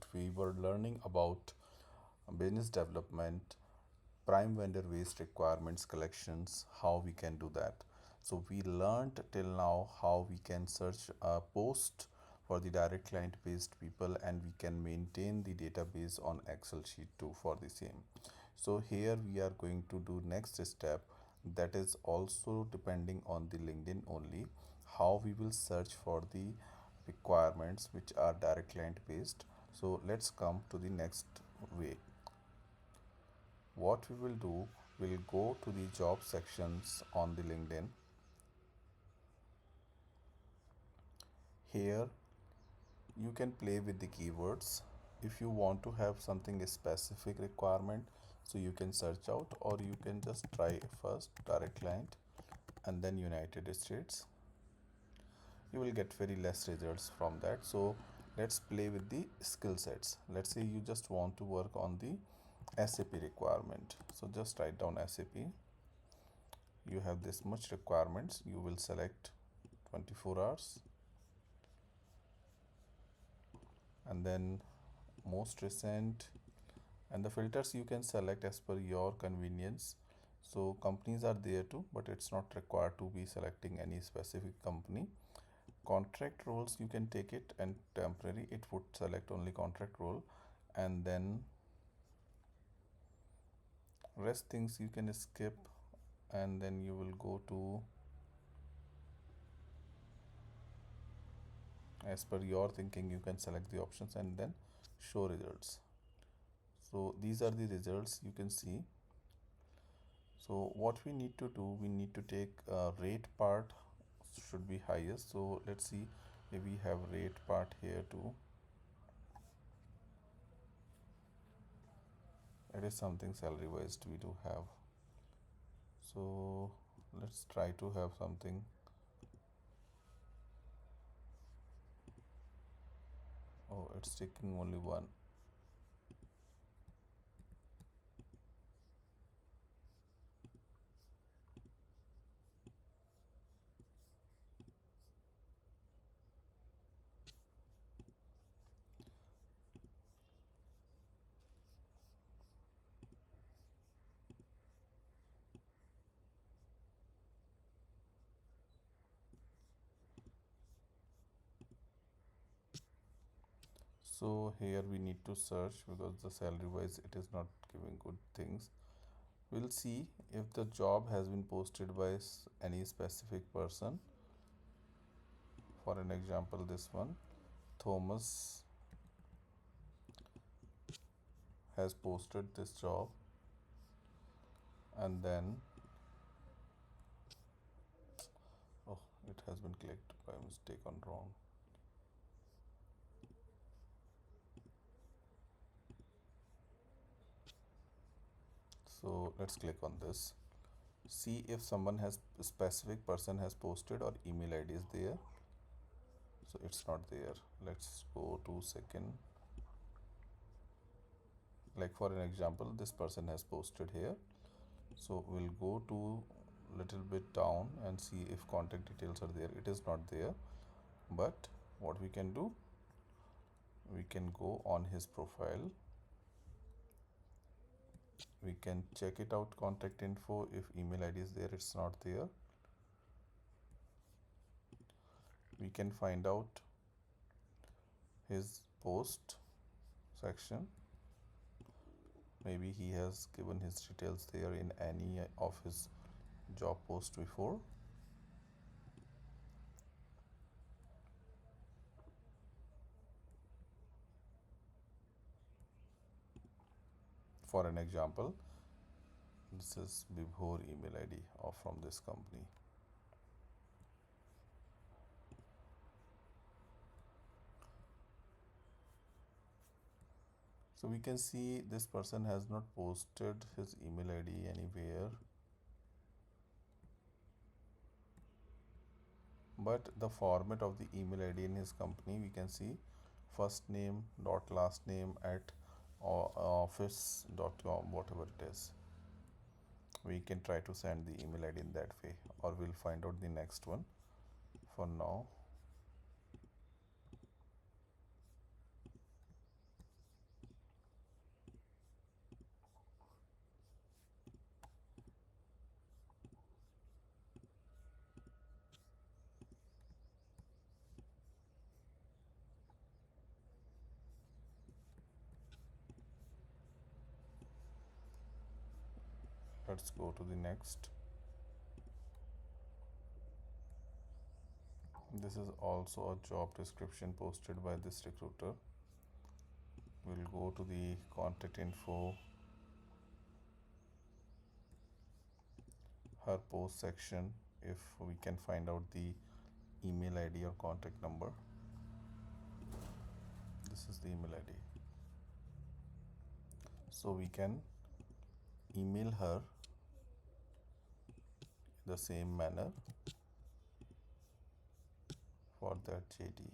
Institute, we were learning about business development, prime vendor waste requirements collections, how we can do that. So we learned till now how we can search a post for the direct client based people, and we can maintain the database on Excel sheet too for the same. So here we are going to do next step, that is also depending on the LinkedIn only, how we will search for the requirements which are direct client based. So let's come to the next way. What we will do, we'll go to the job sections on the LinkedIn. Here you can play with the keywords. If you want to have something specific requirement, so you can search out, or you can just try first direct client and then United States. You will get very less results from that. So let's play with the skill sets. Let's say you just want to work on the SAP requirement, so just write down SAP. You have this much requirements, you will select 24 hours, and then most recent, and the filters you can select as per your convenience. So companies are there too, but it's not required to be selecting any specific company. Contract roles you can take it, and temporary it would select only contract role, and then rest things you can skip, and then you will go to as per your thinking. You can select the options and then show results. So these are the results you can see. So what we need to do, we need to take rate part should be highest. So let's see if we have rate part here too. It is something salary wise we do have. So let's try to have something. Oh, it's taking only one. So here we need to search because the salary wise it is not giving good things. We'll see if the job has been posted by any specific person. For an example, this one, Thomas has posted this job, and then oh, it has been clicked by mistake on wrong. So let's click on this. See if someone has a specific person has posted or email ID is there. So it's not there. Let's go to second. Like for an example, this person has posted here. So we'll go to little bit down and see if contact details are there. It is not there, but what we can do, we can go on his profile. We can check it out, contact info. If email ID is there, it's not there. We can find out his post section. Maybe he has given his details there in any of his job post before. For an example, this is Vibhor email ID of from this company. So we can see this person has not posted his email ID anywhere, but the format of the email ID in his company, we can see first name dot last name at office.com, whatever it is. We can try to send the email ID in that way, or we'll find out the next one. For now, Let's go to the next. This is also a job description posted by this recruiter. We'll go to the contact info, her post section, if we can find out the email ID or contact number. This is the email ID. So we can email her the same manner for that JD.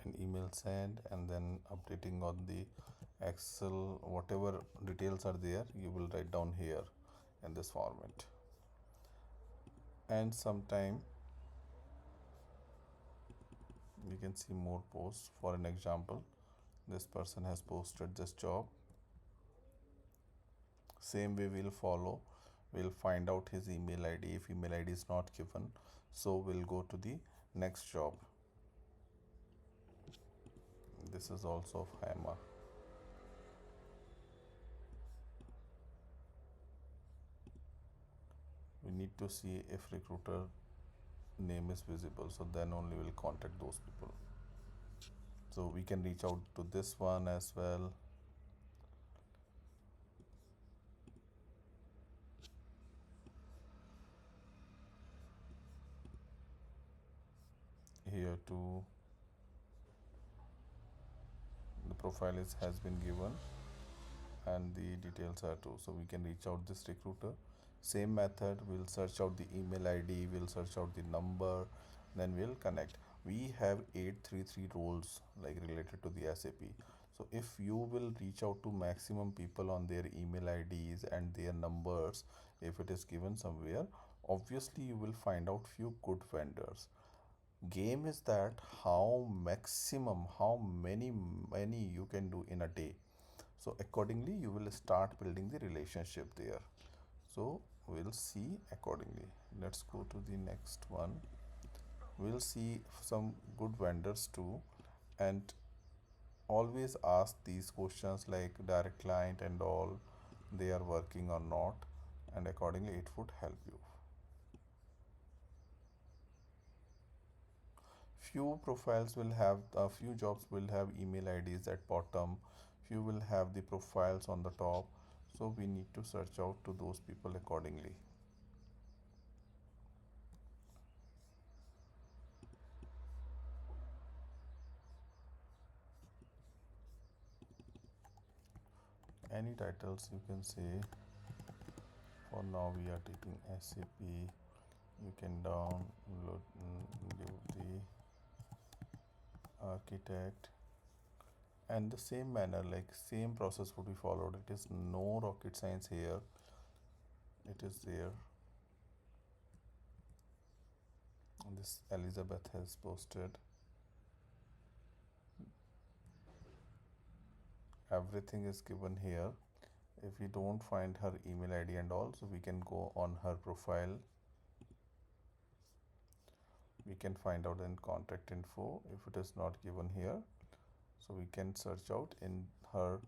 An email sent, and then updating on the Excel, whatever details are there, you will write down here in this format. And sometime we can see more posts. For an example, this person has posted this job. Same way we'll follow. We'll find out his email ID. If email ID is not given, so we'll go to the next job. This is also of Hema. We need to see if recruiter name is visible, so then only we'll contact those people. So we can reach out to this one as well. Here too, the profile has been given and the details are too, so we can reach out this recruiter. Same method, we'll search out the email ID, we'll search out the number, then we'll connect. We have 833 roles like related to the SAP. So if you will reach out to maximum people on their email IDs and their numbers, if it is given somewhere, obviously you will find out few good vendors. Game is that how maximum, how many you can do in a day. So accordingly you will start building the relationship there. So we'll see accordingly. Let's go to the next one. We'll see some good vendors too, and always ask these questions like direct client and all, they are working or not, and accordingly it would help you. Few profiles will have, a few jobs will have email IDs at bottom, few will have the profiles on the top, so we need to search out to those people accordingly. Any titles you can say. For now we are taking SAP. You can download, give the architect, and the same manner, like same process would be followed. It is no rocket science here, it is there. This Elizabeth has posted, everything is given here. If we don't find her email ID and all, so we can go on her profile, we can find out in contact info. If it is not given here, so we can search out in her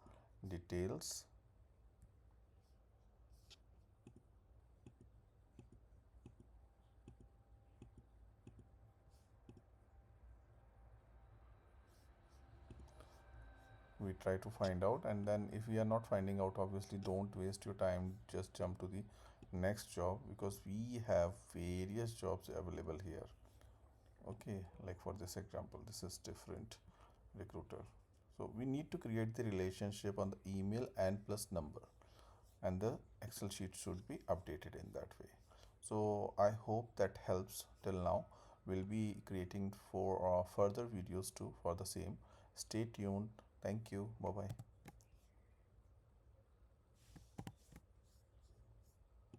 details. we try to find out, and then if we are not finding out, obviously don't waste your time, just jump to the next job, because we have various jobs available here. Okay, like for this example, this is different recruiter. So we need to create the relationship on the email and plus number, and the Excel sheet should be updated in that way. So I hope that helps till now. We'll be creating for further videos too for the same. Stay tuned. Thank you. Bye bye.